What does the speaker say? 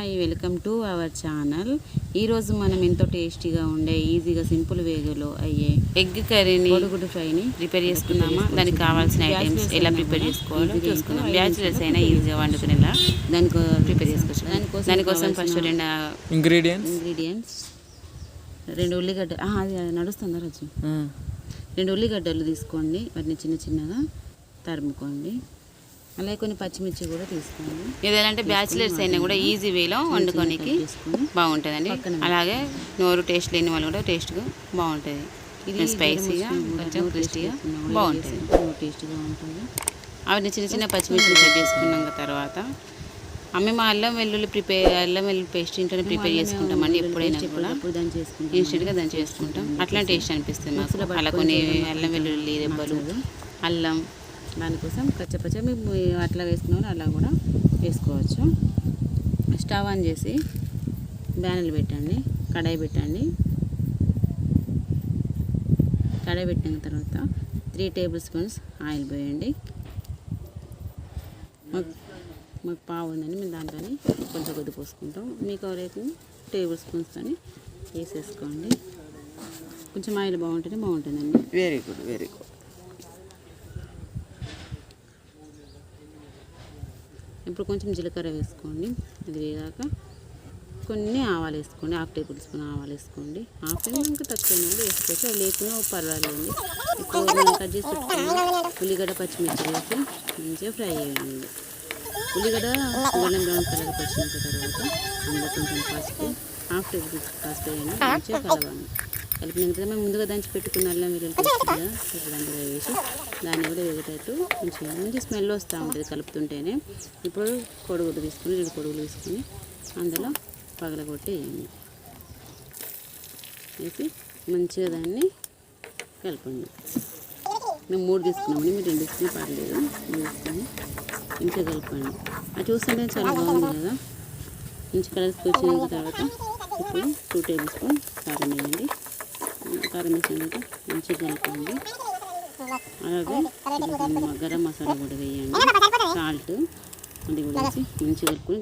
Hi, welcome to our channel. ఈరోజు మనం ఎంతో టేస్టీగా ఉండే ఈజీగా సింపుల్ వేగలో అయ్యే ఎగ్ కర్రీని కోడిగుడ్డు ఫ్రైని ప్రిపేర్ చేసుకుందామా. దానికి కావాల్సిన ఐటమ్స్ ఎలా ప్రిపేర్ చేసుకోవాలో చూసుకుందాం. బ్యాచిలర్స్ అయినా ఈజీగా వండుకునేలా దానికి ప్రిపేర్ చేసుకోవచ్చు. దానికోసం ఫస్ట్ రెండు ఇంగ్రీడియంట్స్ 2 ఉల్లిగడ్డ అది నడుస్తుందా రోజు 2 ఉల్లిగడ్డలు తీసుకోండి. వాటిని చిన్న చిన్నగా తరుముకోండి. అలాగే కొన్ని పచ్చిమిర్చి కూడా తీసుకోండి. ఏదంటే బ్యాచిలర్స్ అయినా కూడా ఈజీ వేలో వండుకోనికి బాగుంటుందండి. అలాగే నోరు టేస్ట్ లేని వాళ్ళు కూడా టేస్ట్గా బాగుంటుంది. ఇది స్పైసీగా కొంచెం క్రిస్పీగా బాగుంటుంది, టేస్ట్గా ఉంటుంది. అవన్నీ చిన్న చిన్న పచ్చిమిర్చి కట్ చేసుకున్నాక తర్వాత మేము అల్లం వెల్లుల్లి పేస్ట్ ఇంట్లోనే ప్రిపేర్ చేసుకుంటామండి. ఎప్పుడైనా కూడా ఇన్స్టెంట్గా దాన్ని చేసుకుంటాం. అట్లా టేస్ట్ అనిపిస్తుంది మాకు. అలా కొన్ని అల్లం వెల్లుల్లి రెబ్బలు, అల్లం, దానికోసం కచ్చపచ్చ మేము అట్లా వేసుకున్నాం, అలా కూడా వేసుకోవచ్చు. స్టవ్ ఆన్ చేసి బ్యానర్లు పెట్టండి, కడాయి పెట్టండి. కడాయి పెట్టిన తర్వాత 3 టేబుల్ స్పూన్స్ ఆయిల్ పోయండి. మాకు పావు ఉందని మేము దాంట్లో కొంచెం కొద్ది పోసుకుంటాం. మీకు రేపు టేబుల్ స్పూన్స్ అని వేసేసుకోండి. కొంచెం ఆయిల్ బాగుంటుందండి. Very good. ఇప్పుడు కొంచెం జీలకర్ర వేసుకోండి. అది వేగాక కొన్ని ఆవాలు వేసుకోండి. 1/2 టేబుల్ స్పూన్ ఆవాలు వేసుకోండి. హాఫ్ ఇంకా తక్కువ కూడా వేసుకోవచ్చు, అది లేకుండా పర్వాలేదు. ఇప్పుడు నేను కట్ చేసి పెట్టుకుని ఉల్లిగడ్డ పచ్చిమిర్చి వేసి మంచిగా ఫ్రై చేయండి. ఉల్లిగడ్డ గోల్డెన్ బ్రౌన్ కలర్కి వచ్చిన తర్వాత అందులో కొంచెం పసుపు, 1/2 టేబుల్ స్పూన్ పసుపు వేయండి. మంచిగా కలవాలి. కలిపిన తర్వాత మేము ముందుగా దంచి పెట్టుకున్న అల్లం వెల్లుల్లి పేస్ట్ కదా ఇప్పుడు అందులో వేసి దాన్ని కూడా వేగేటట్టు మంచి స్మెల్ వస్తూ ఉంటుంది కలుపుతుంటేనే. ఇప్పుడు కోడిగుడ్డు తీసుకుని 2 కోడిగుడ్లు తీసుకుని అందులో పగలగొట్టి వేయండి. వేసి మంచిగా దాన్ని కలపండి. మేము 3 తీసుకున్నామండి, మీరు 2 తీసుకుని పర్లేదు. 3 తీసుకొని మంచిగా కలపండి. అది చూస్తుంటే చాలా బాగుంది కదా. మంచి కలర్స్కి వచ్చిన తర్వాత ఇప్పుడు 2 టేబుల్ స్పూన్ కారం వేయండి. కారం వేసినాక మంచిగా కలపండి. అలాగే గరం మసాలా కూడా వేయండి, సాల్ట్ అది కూడా వేసి మంచిగా కలుపుకొని